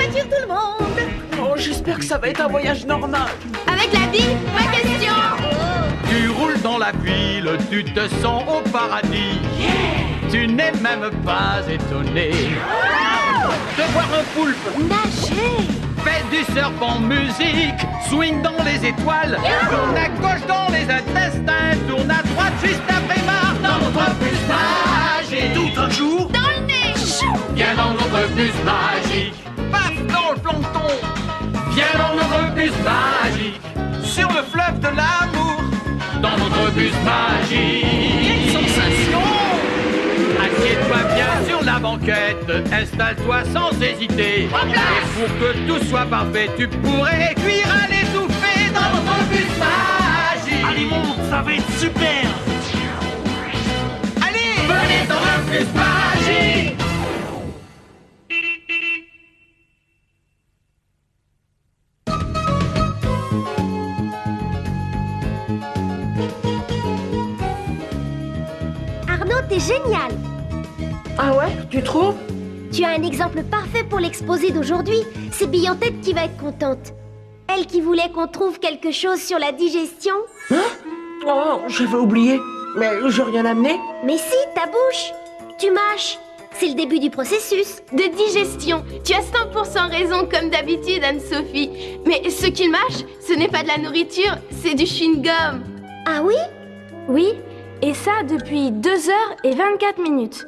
voiture tout le monde. Oh, j'espère que ça va être un voyage normal. Avec la bille, pas question. Tu roules dans la ville, tu te sens au paradis. Tu n'es même pas étonné de voir un poulpe Nager. fait du surf en musique, swing dans les étoiles, tourne à gauche dans les intestins, tourne à droite juste après Mars dans notre bus magique. Tout un jour, Dans le nez. viens dans notre bus magique. Paf dans le plancton, viens dans notre bus magique. Sur le fleuve de l'amour, dans notre bus magique. Quelle sensation! Assieds-toi bien sur la banquette, installe-toi sans hésiter. Et pour que tout soit parfait, tu pourrais cuire à l'étouffer dans notre bus magique. Allez, monte, ça va être super. Allez, venez dans le bus magique. Arnaud, t'es génial! Ah ouais, tu trouves? Tu as un exemple parfait pour l'exposé d'aujourd'hui. C'est Bille-en-Tête qui va être contente. Elle qui voulait qu'on trouve quelque chose sur la digestion. Oh, j'avais oublié. Mais j'ai rien amené. Mais si, ta bouche! Tu mâches. C'est le début du processus. De digestion. Tu as 100% raison comme d'habitude, Anne-Sophie. Mais ce qu'il mâche, ce n'est pas de la nourriture, c'est du chewing-gum. Ah oui? Oui, et ça depuis 2h24.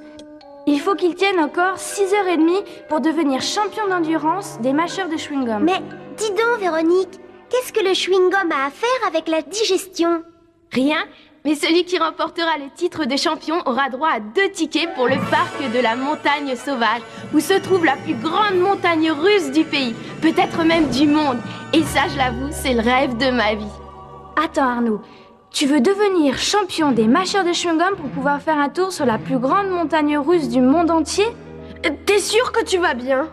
Il faut qu'il tienne encore 6h30 pour devenir champion d'endurance des mâcheurs de chewing-gum. Mais dis donc, Véronique, qu'est-ce que le chewing-gum a à faire avec la digestion? Rien, mais celui qui remportera le titre de champion aura droit à 2 tickets pour le parc de la montagne sauvage, où se trouve la plus grande montagne russe du pays, peut-être même du monde. Et ça, je l'avoue, c'est le rêve de ma vie. Attends Arnaud, tu veux devenir champion des mâcheurs de chewing-gum pour pouvoir faire un tour sur la plus grande montagne russe du monde entier? T'es sûr que tu vas bien?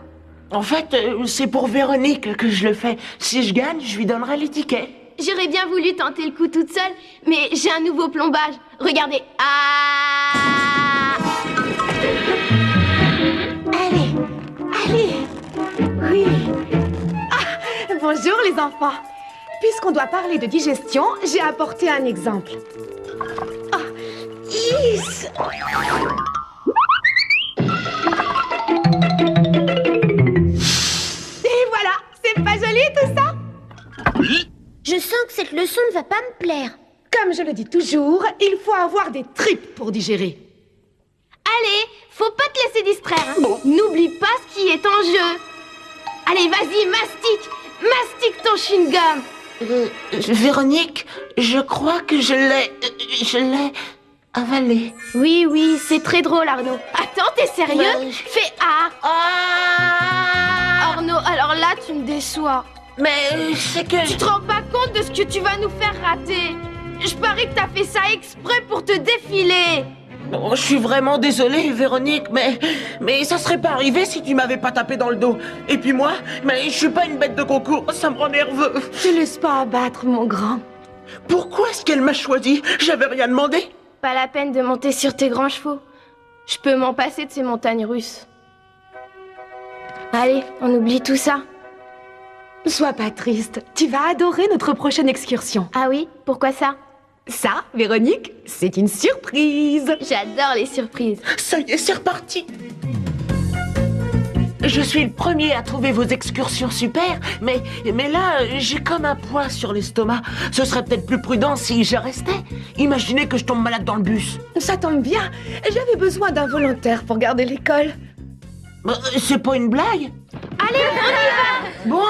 En fait, c'est pour Véronique que je le fais. Si je gagne, je lui donnerai les tickets. J'aurais bien voulu tenter le coup toute seule, mais j'ai un nouveau plombage. Regardez. Ah! Allez, oui. Ah, bonjour les enfants. Puisqu'on doit parler de digestion, j'ai apporté un exemple. Ah, yes. Et voilà, c'est pas joli tout ça? Je sens que cette leçon ne va pas me plaire. Comme je le dis toujours, il faut avoir des tripes pour digérer. Allez, faut pas te laisser distraire. Hein. N'oublie pas ce qui est en jeu. Allez, vas-y, mastique ton chewing-gum. Véronique, je crois que je l'ai avalé. Oui, c'est très drôle, Arnaud. Attends, t'es sérieux? Fais A. Arnaud, alors là, tu me déçois. Mais c'est que... Tu te rends pas compte de ce que tu vas nous faire rater? Je parie que t'as fait ça exprès pour te défiler. Oh, je suis vraiment désolée, Véronique, mais ça serait pas arrivé si tu m'avais pas tapé dans le dos. Et puis moi, mais je suis pas une bête de concours, ça me rend nerveux. Te laisse pas abattre, mon grand. Pourquoi est-ce qu'elle m'a choisi? J'avais rien demandé. Pas la peine de monter sur tes grands chevaux. Je peux m'en passer de ces montagnes russes. Allez, on oublie tout ça. Sois pas triste, tu vas adorer notre prochaine excursion. Ah oui? Pourquoi ça? Ça, Véronique, c'est une surprise. J'adore les surprises. Ça y est, c'est reparti. Je suis le premier à trouver vos excursions super, mais là, j'ai comme un poids sur l'estomac. Ce serait peut-être plus prudent si je restais. Imaginez que je tombe malade dans le bus. Ça tombe bien, j'avais besoin d'un volontaire pour garder l'école. C'est pas une blague? Allez, on y va! Bon,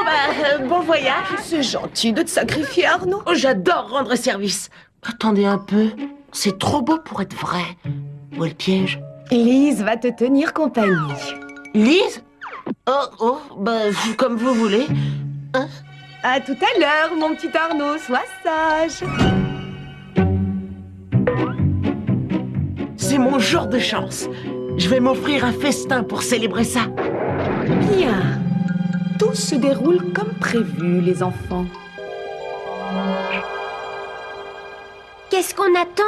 bon voyage. C'est gentil de te sacrifier, Arnaud. Oh, j'adore rendre service. Attendez un peu, c'est trop beau pour être vrai. Où est le piège? Lise va te tenir compagnie. Lise? Comme vous voulez. Hein? À tout à l'heure, mon petit Arnaud, sois sage. C'est mon jour de chance. Je vais m'offrir un festin pour célébrer ça. Bien. Tout se déroule comme prévu, les enfants. Qu'est-ce qu'on attend?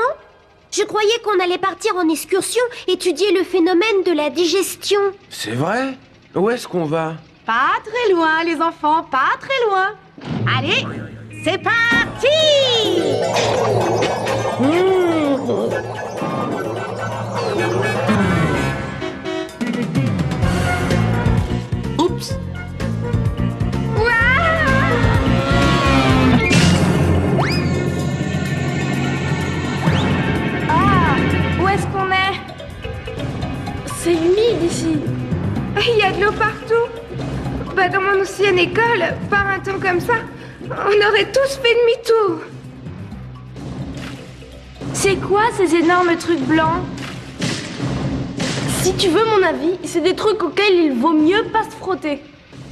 Je croyais qu'on allait partir en excursion, étudier le phénomène de la digestion. C'est vrai? Où est-ce qu'on va? Pas très loin, les enfants, pas très loin. Allez, c'est parti! Oups! Ah, où est-ce qu'on est? C'est humide ici. Il y a de l'eau partout. Bah, dans mon ancienne école, par un temps comme ça, on aurait tous fait demi-tour. C'est quoi ces énormes trucs blancs? Si tu veux mon avis, c'est des trucs auxquels il vaut mieux pas se frotter.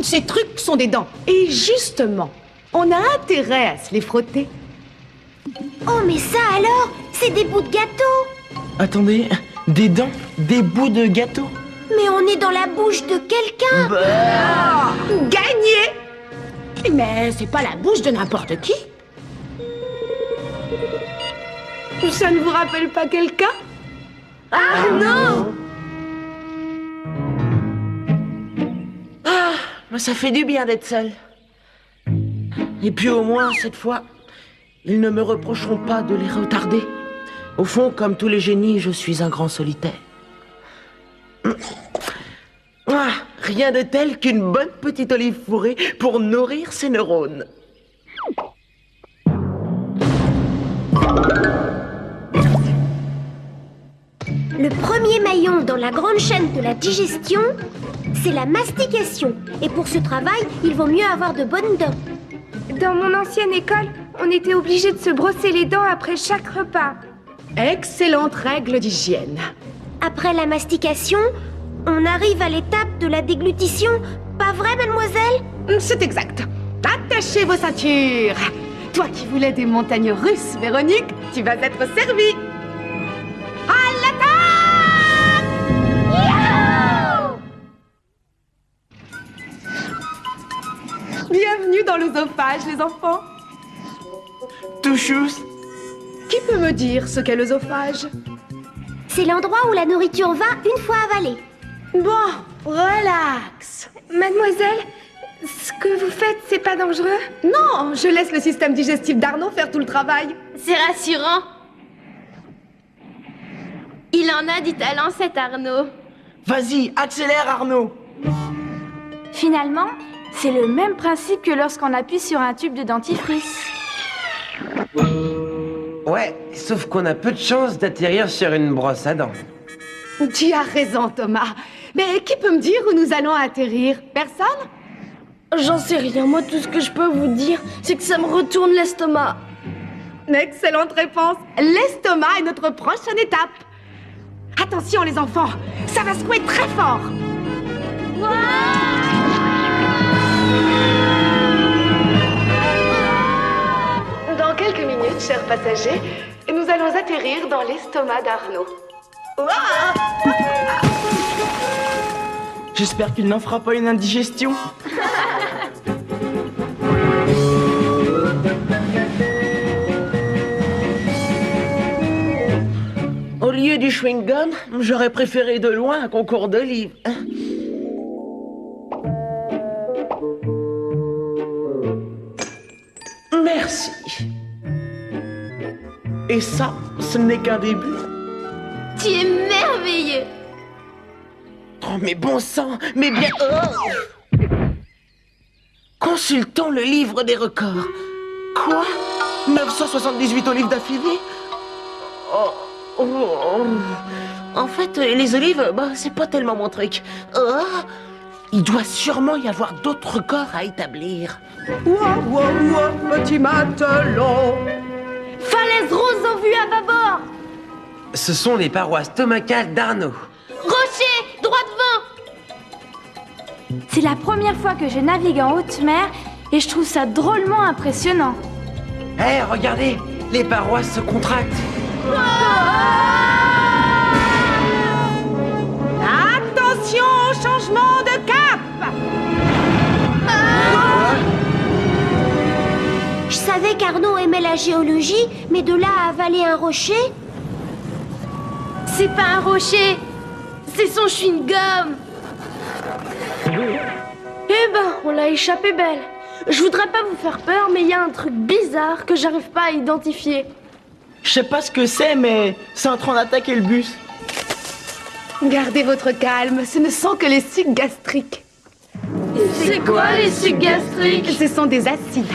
Ces trucs sont des dents. Et justement, on a intérêt à se les frotter. Oh, mais ça alors, c'est des bouts de gâteau. Attendez, des dents, des bouts de gâteau. Mais on est dans la bouche de quelqu'un. Gagné! Mais c'est pas la bouche de n'importe qui. Ça ne vous rappelle pas quelqu'un? Ah non! Mais ça fait du bien d'être seul. Et puis au moins, cette fois, ils ne me reprocheront pas de les retarder. Au fond, comme tous les génies, je suis un grand solitaire. Ah, rien de tel qu'une bonne petite olive fourrée pour nourrir ses neurones. Le premier maillon dans la grande chaîne de la digestion, c'est la mastication. Et pour ce travail, il vaut mieux avoir de bonnes dents. Dans mon ancienne école, on était obligé de se brosser les dents après chaque repas. Excellente règle d'hygiène. Après la mastication, on arrive à l'étape de la déglutition. Pas vrai, mademoiselle? C'est exact. Attachez vos ceintures. Toi qui voulais des montagnes russes, Véronique, tu vas être servie. À l'attaque! Bienvenue dans l'œsophage, les enfants. Touchous. Qui peut me dire ce qu'est l'œsophage? C'est l'endroit où la nourriture va une fois avalée. Bon, relax. Mademoiselle, ce que vous faites, c'est pas dangereux? Non, je laisse le système digestif d'Arnaud faire tout le travail. C'est rassurant. Il en a du talent, cet Arnaud. Vas-y, accélère Arnaud. Finalement, c'est le même principe que lorsqu'on appuie sur un tube de dentifrice. Ouais, sauf qu'on a peu de chance d'atterrir sur une brosse à dents. Tu as raison, Thomas. Mais qui peut me dire où nous allons atterrir? Personne? J'en sais rien. Moi, tout ce que je peux vous dire, c'est que ça me retourne l'estomac. Excellente réponse. L'estomac est notre prochaine étape. Attention, les enfants, ça va secouer très fort. Dans quelques minutes, chers passagers, nous allons atterrir dans l'estomac d'Arnaud. J'espère qu'il n'en fera pas une indigestion. Au lieu du chewing-gum, j'aurais préféré de loin un concours d'olives. Merci. Et ça, ce n'est qu'un début. Tu es merveilleux. Oh, mais bon sang, mais bien... Oh. Consultons le livre des records. Quoi? 978 olives d'affilée? Oh, oh, oh. En fait, les olives, bah, c'est pas tellement mon truc. Oh. Il doit sûrement y avoir d'autres records à établir. Ouah, ouah, ouah, petit matelot. Falaise rose en vue à bâbord. Ce sont les parois stomacales d'Arnaud. Rocher, droit devant. C'est la première fois que je navigue en haute mer et je trouve ça drôlement impressionnant. Hé, regardez, les parois se contractent. Attention au changement de cap. Je savais qu'Arnaud aimait la géologie, mais de là à avaler un rocher... C'est pas un rocher, c'est son chewing-gum. Eh l'a échappé belle. Je voudrais pas vous faire peur, mais il y a un truc bizarre que j'arrive pas à identifier. Je sais pas ce que c'est, mais c'est en train d'attaquer le bus. Gardez votre calme, ce ne sont que les sucs gastriques. C'est quoi les sucs gastriques? Ce sont des acides.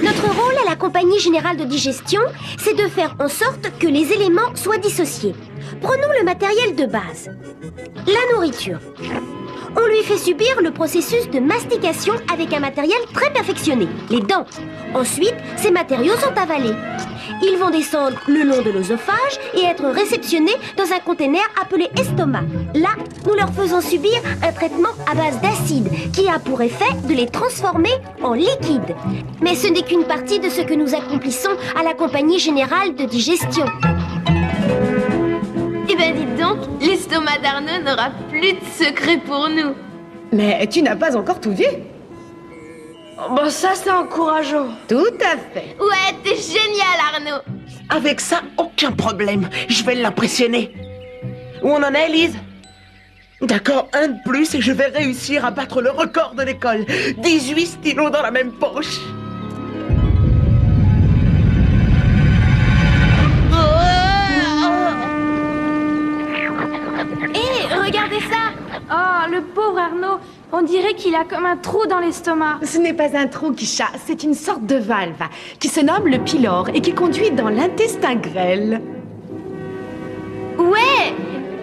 Notre rôle à la Compagnie Générale de Digestion, c'est de faire en sorte que les éléments soient dissociés. Prenons le matériel de base. La nourriture. On lui fait subir le processus de mastication avec un matériel très perfectionné, les dents. Ensuite, ces matériaux sont avalés. Ils vont descendre le long de l'œsophage et être réceptionnés dans un conteneur appelé estomac. Là, nous leur faisons subir un traitement à base d'acide qui a pour effet de les transformer en liquide. Mais ce n'est qu'une partie de ce que nous accomplissons à la Compagnie Générale de Digestion. Eh ben dites donc, l'estomac d'Arnaud n'aura plus de secret pour nous. Mais tu n'as pas encore tout vu. Bon, ça c'est encourageant. Tout à fait. Ouais, t'es génial Arnaud. Avec ça, aucun problème. Je vais l'impressionner. Où on en est, Lise? D'accord, un de plus et je vais réussir à battre le record de l'école. 18 stylos dans la même poche. Hé, regardez ça! Oh, le pauvre Arnaud, on dirait qu'il a comme un trou dans l'estomac. Ce n'est pas un trou qui chasse, c'est une sorte de valve qui se nomme le pylore et qui conduit dans l'intestin grêle. Ouais,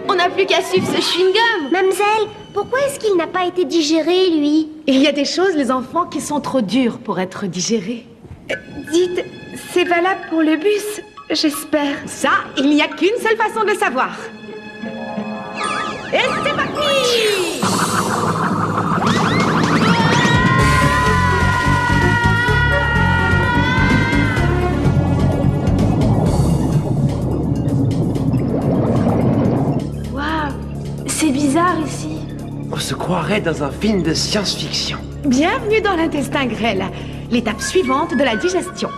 on n'a plus qu'à suivre ce chewing-gum. Mademoiselle, pourquoi est-ce qu'il n'a pas été digéré, lui? Il y a des choses, les enfants, qui sont trop dures pour être digérées. Dites, c'est valable pour le bus, j'espère. Ça, il n'y a qu'une seule façon de le savoir. Et c'est parti! Waouh, c'est bizarre ici. On se croirait dans un film de science-fiction. Bienvenue dans l'intestin grêle, l'étape suivante de la digestion.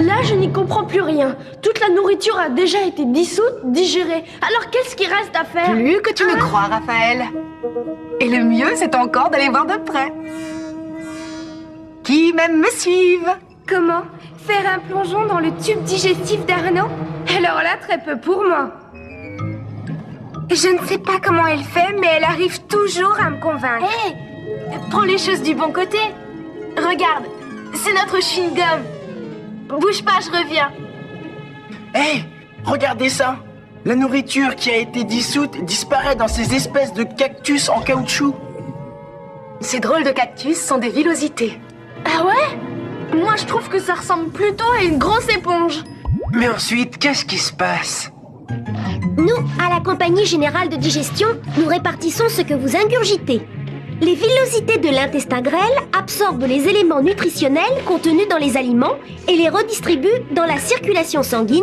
Là, je n'y comprends plus rien. Toute la nourriture a déjà été dissoute, digérée. Alors qu'est-ce qu'il reste à faire? Plus que tu ne crois, Raphaël. Et le mieux, c'est encore d'aller voir de près. Qui même me suivent? Comment? Faire un plongeon dans le tube digestif d'Arnaud? Alors là, très peu pour moi. Je ne sais pas comment elle fait, mais elle arrive toujours à me convaincre. Hé, prends les choses du bon côté. Regarde, c'est notre chewing-gum. Bouge pas, je reviens. Hé, regardez ça. La nourriture qui a été dissoute disparaît dans ces espèces de cactus en caoutchouc. Ces drôles de cactus sont des villosités. Ah ouais? Moi, je trouve que ça ressemble plutôt à une grosse éponge. Mais ensuite, qu'est-ce qui se passe? Nous, à la Compagnie Générale de Digestion, nous répartissons ce que vous ingurgitez. Les villosités de l'intestin grêle absorbent les éléments nutritionnels contenus dans les aliments et les redistribuent dans la circulation sanguine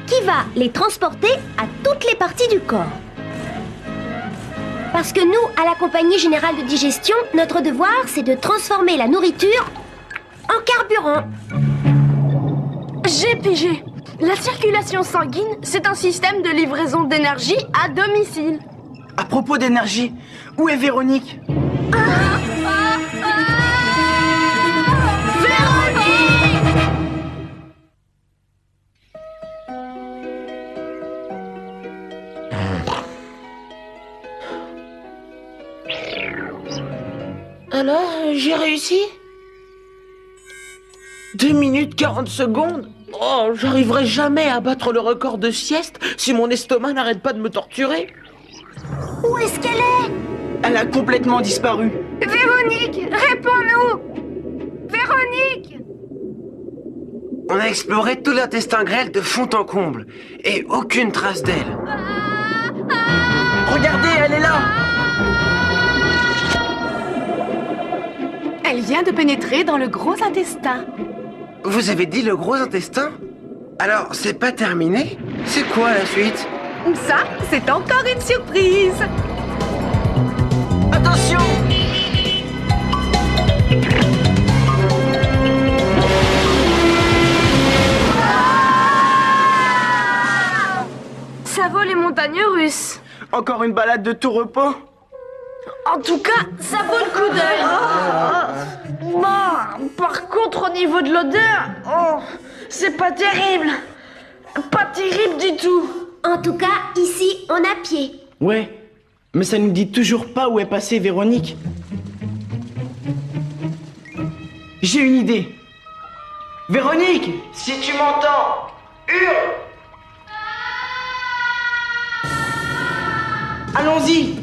qui va les transporter à toutes les parties du corps. Parce que nous, à la Compagnie Générale de Digestion, notre devoir, c'est de transformer la nourriture en carburant. J'ai pigé. La circulation sanguine, c'est un système de livraison d'énergie à domicile. À propos d'énergie, où est Véronique? Alors, j'ai réussi? 2 minutes 40 secondes? Oh, j'arriverai jamais à battre le record de sieste si mon estomac n'arrête pas de me torturer. Où est-ce qu'elle est? Elle a complètement disparu. Véronique, réponds-nous! Véronique! On a exploré tout l'intestin grêle de fond en comble. Et aucune trace d'elle. Regardez, elle est là. Elle vient de pénétrer dans le gros intestin. Vous avez dit le gros intestin? Alors, c'est pas terminé? C'est quoi la suite? Ça, c'est encore une surprise. Attention! Ça vaut les montagnes russes. Encore une balade de tout repos? En tout cas, ça vaut le coup d'œil. Par contre, au niveau de l'odeur, c'est pas terrible. Pas terrible du tout. En tout cas, ici, on a pied. Ouais, mais ça nous dit toujours pas où est passée Véronique. J'ai une idée. Véronique, si tu m'entends, hurle. Allons-y.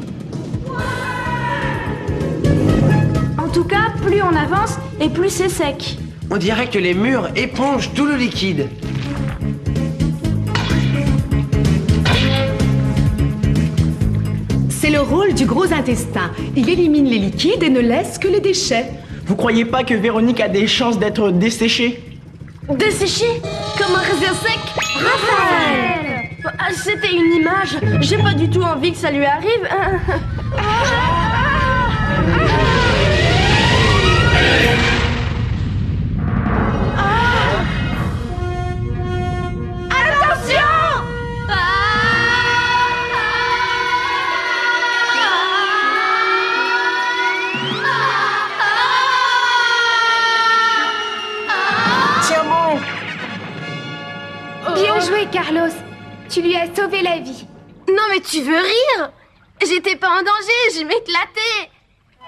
En tout cas, plus on avance et plus c'est sec. On dirait que les murs épongent tout le liquide. C'est le rôle du gros intestin. Il élimine les liquides et ne laisse que les déchets. Vous croyez pas que Véronique a des chances d'être desséchée? Desséché comme un raisin sec. Raphaël! C'était une image. J'ai pas du tout envie que ça lui arrive. Bien joué, Carlos. Tu lui as sauvé la vie. Non mais tu veux rire? J'étais pas en danger, je m'éclatais.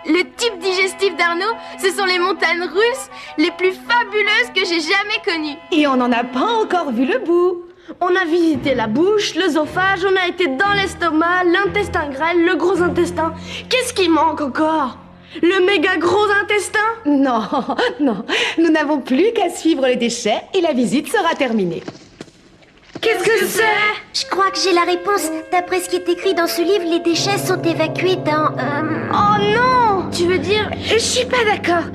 Le type digestif d'Arnaud, ce sont les montagnes russes les plus fabuleuses que j'ai jamais connues. Et on n'en a pas encore vu le bout. On a visité la bouche, l'œsophage, on a été dans l'estomac, l'intestin grêle, le gros intestin. Qu'est-ce qui manque encore? Le méga gros intestin? Non, non, nous n'avons plus qu'à suivre les déchets et la visite sera terminée. Qu'est-ce que c'est? Je crois que j'ai la réponse. D'après ce qui est écrit dans ce livre, les déchets sont évacués dans... Oh non! Tu veux dire... Je suis pas d'accord.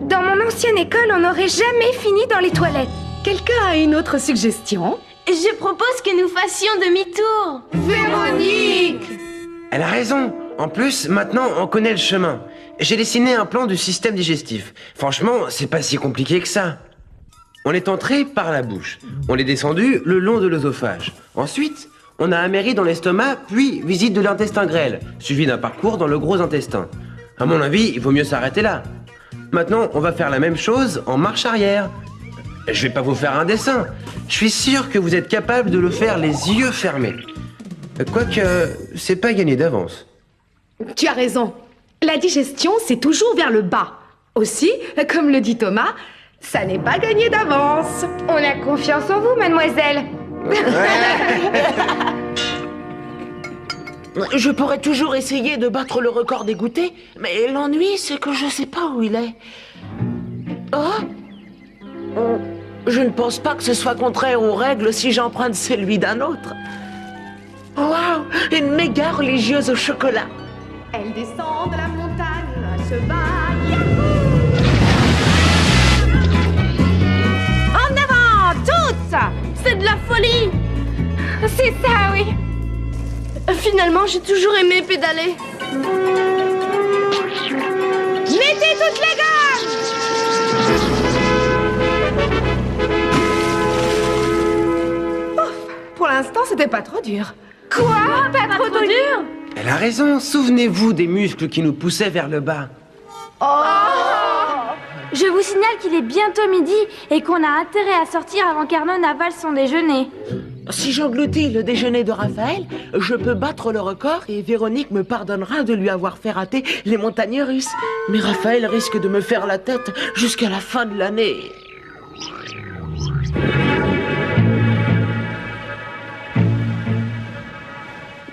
Dans mon ancienne école, on n'aurait jamais fini dans les toilettes. Quelqu'un a une autre suggestion? Je propose que nous fassions demi-tour. Véronique! Elle a raison. En plus, maintenant, on connaît le chemin. J'ai dessiné un plan du système digestif. Franchement, c'est pas si compliqué que ça. On est entré par la bouche. On est descendu le long de l'œsophage. Ensuite, on a améri dans l'estomac, puis visite de l'intestin grêle, suivi d'un parcours dans le gros intestin. À mon avis, il vaut mieux s'arrêter là. Maintenant, on va faire la même chose en marche arrière. Je vais pas vous faire un dessin. Je suis sûr que vous êtes capable de le faire les yeux fermés. Quoique, c'est pas gagné d'avance. Tu as raison. La digestion, c'est toujours vers le bas. Aussi, comme le dit Thomas, ça n'est pas gagné d'avance. On a confiance en vous, mademoiselle. Je pourrais toujours essayer de battre le record des goûters, mais l'ennui, c'est que je sais pas où il est. Oh, je ne pense pas que ce soit contraire aux règles si j'emprunte celui d'un autre. Waouh, une méga religieuse au chocolat. Elle descend de la montagne à cheval. Yahoo! En avant, toutes! C'est de la folie! C'est ça, oui. Finalement, j'ai toujours aimé pédaler. Mettez toutes les gammes! Ouf, pour l'instant, c'était pas trop dur. Quoi? Pas trop dur? Elle a raison, souvenez-vous des muscles qui nous poussaient vers le bas. Je vous signale qu'il est bientôt midi et qu'on a intérêt à sortir avant qu'Arnaud n'avale son déjeuner. Si j'engloutis le déjeuner de Raphaël, je peux battre le record et Véronique me pardonnera de lui avoir fait rater les montagnes russes. Mais Raphaël risque de me faire la tête jusqu'à la fin de l'année.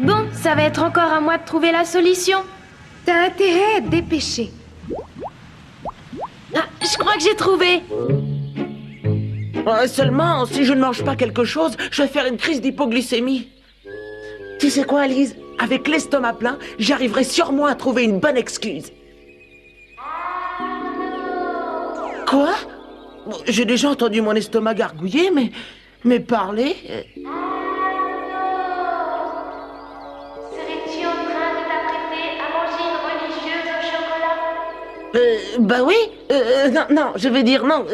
Bon, ça va être encore à moi de trouver la solution. T'as intérêt à te dépêcher. Ah, je crois que j'ai trouvé. Seulement, si je ne mange pas quelque chose, je vais faire une crise d'hypoglycémie. Tu sais quoi, Alice? Avec l'estomac plein, j'arriverai sûrement à trouver une bonne excuse. Quoi? Bon, j'ai déjà entendu mon estomac gargouiller, mais parler... Serais-tu en train de t'apprêter à manger une religieuse au chocolat? Bah oui. Non, je veux dire non.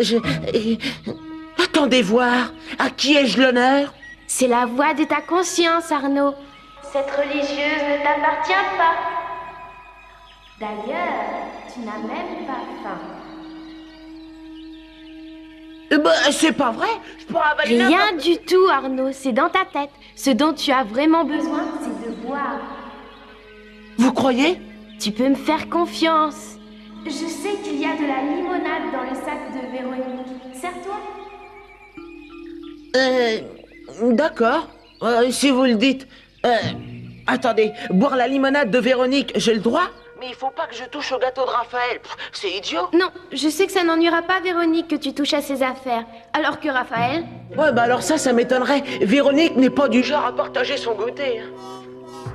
Attendez voir. À qui ai-je l'honneur? C'est la voix de ta conscience, Arnaud. Cette religieuse ne t'appartient pas. D'ailleurs, tu n'as même pas faim. C'est pas vrai. Je pourrais avaler Rien du tout, Arnaud. C'est dans ta tête. Ce dont tu as vraiment besoin, c'est de boire. Vous croyez? Tu peux me faire confiance. Je sais qu'il y a de la limonade dans le sac de Véronique. Sers-toi. D'accord. Si vous le dites. Attendez, boire la limonade de Véronique, j'ai le droit? Mais il faut pas que je touche au gâteau de Raphaël. C'est idiot. Non, je sais que ça n'ennuiera pas Véronique que tu touches à ses affaires. Alors que Raphaël... Ouais, bah alors ça m'étonnerait. Véronique n'est pas du genre à partager son goûter.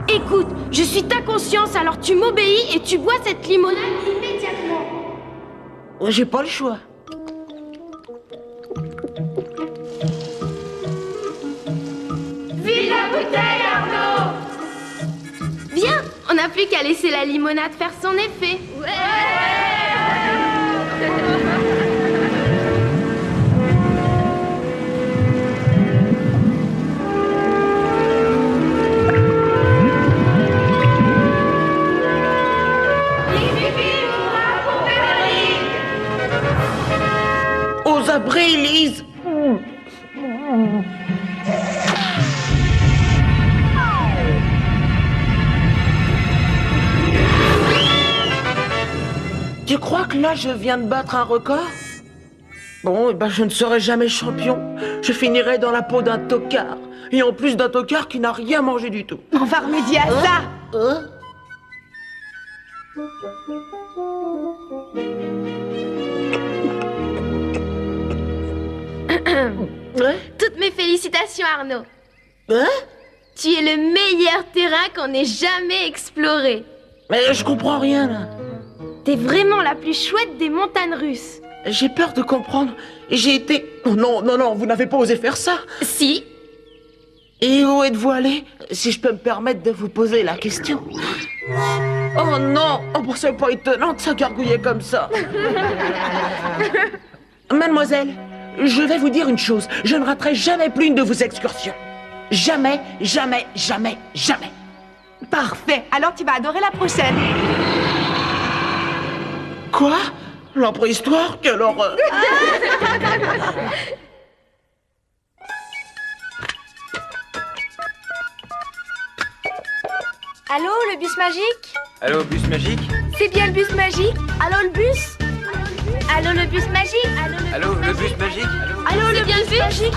Écoute, je suis ta conscience, alors tu m'obéis et tu bois cette limonade immédiatement. J'ai pas le choix. Vide la bouteille, Arnaud! Viens, on n'a plus qu'à laisser la limonade faire son effet. Aux abris, Lise. Tu crois que là, je viens de battre un record? Bon, ben, je ne serai jamais champion. Je finirai dans la peau d'un tocard. Et en plus d'un tocard qui n'a rien mangé du tout. On va remédier à ça. Toutes mes félicitations, Arnaud. Hein? Tu es le meilleur terrain qu'on ait jamais exploré. Mais je comprends rien, là. T'es vraiment la plus chouette des montagnes russes. J'ai peur de comprendre. J'ai été... Oh non, non, non, vous n'avez pas osé faire ça. Si. Et où êtes-vous allé? Si je peux me permettre de vous poser la question. Oh non! Oh, bon, c'est pas étonnant de s'agargouiller comme ça. Mademoiselle, je vais vous dire une chose. Je ne raterai jamais plus une de vos excursions. Jamais, jamais, jamais, jamais. Parfait. Alors tu vas adorer la prochaine. Quoi? La préhistoire? Quelle horreur! Allô, le bus magique? Allô, bus magique? C'est bien le bus magique? Allô, le bus? Allô, le bus magique? Allô, le bus magique? Allô, le bus magique?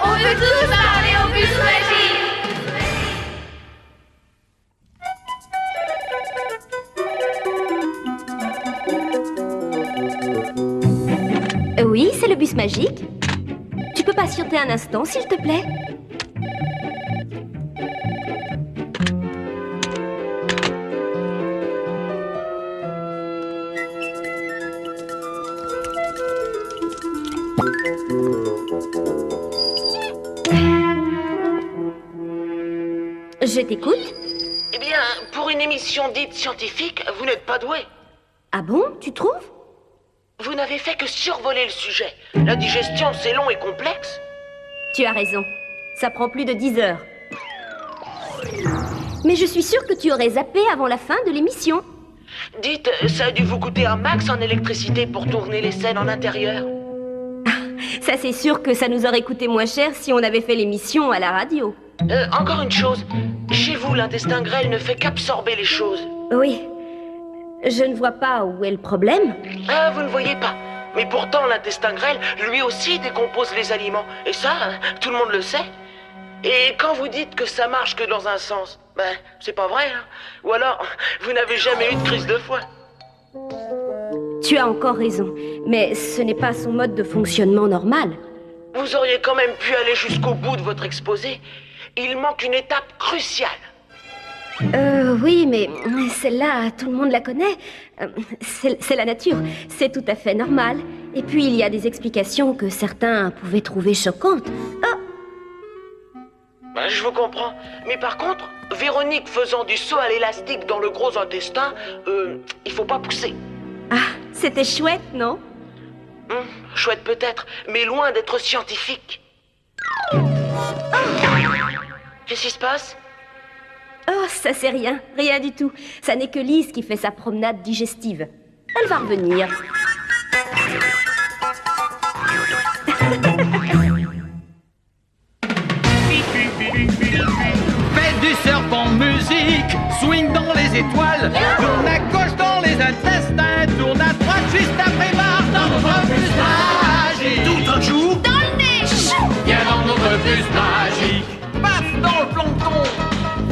On veut tous parler au bus magique! Oui, c'est le bus magique. Tu peux patienter un instant, s'il te plaît? Je t'écoute. Eh bien, pour une émission dite scientifique, vous n'êtes pas doué. Ah bon, tu trouves? Vous n'avez fait que survoler le sujet. La digestion, c'est long et complexe. Tu as raison. Ça prend plus de 10 heures. Mais je suis sûre que tu aurais zappé avant la fin de l'émission. Dites, ça a dû vous coûter un max en électricité pour tourner les scènes en intérieur. Ça, c'est sûr que ça nous aurait coûté moins cher si on avait fait l'émission à la radio. Encore une chose. Chez vous, l'intestin grêle ne fait qu'absorber les choses. Oui. Je ne vois pas où est le problème. Ah, vous ne voyez pas. Mais pourtant, l'intestin grêle, lui aussi, décompose les aliments. Et ça, tout le monde le sait. Et quand vous dites que ça marche que dans un sens, ben, c'est pas vrai, hein. Ou alors, vous n'avez jamais eu de crise de foie. Tu as encore raison. Mais ce n'est pas son mode de fonctionnement normal. Vous auriez quand même pu aller jusqu'au bout de votre exposé. Il manque une étape cruciale. Oui, mais celle-là, tout le monde la connaît. C'est la nature. C'est tout à fait normal. Et puis, il y a des explications que certains pouvaient trouver choquantes. Ben, je vous comprends. Mais par contre, Véronique faisant du saut à l'élastique dans le gros intestin, il faut pas pousser. Ah, c'était chouette, non? Chouette peut-être, mais loin d'être scientifique. Qu'est-ce qui se passe? Oh, ça c'est rien, rien du tout. Ça n'est que Lise qui fait sa promenade digestive. Elle va revenir. Fais du surf en musique, swing dans les étoiles, tourne à gauche dans les intestins, tourne à droite juste après barre dans notre bus magique. Tout un jour, Dans le nez. Viens dans notre bus magique, paf dans le plancton.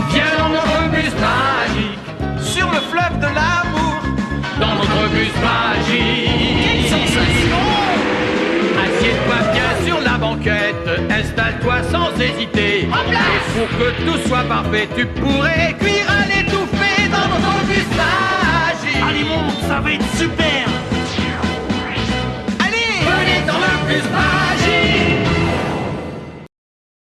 Viens dans notre bus magique, sur le fleuve de l'amour, dans notre bus magique. quelle sensation! Assieds-toi bien sur la banquette, installe-toi sans hésiter. Et pour que tout soit parfait, tu pourrais cuire à l'étouffée dans notre bus magique. Allez, monte, ça va être super! Allez, venez dans le bus magique.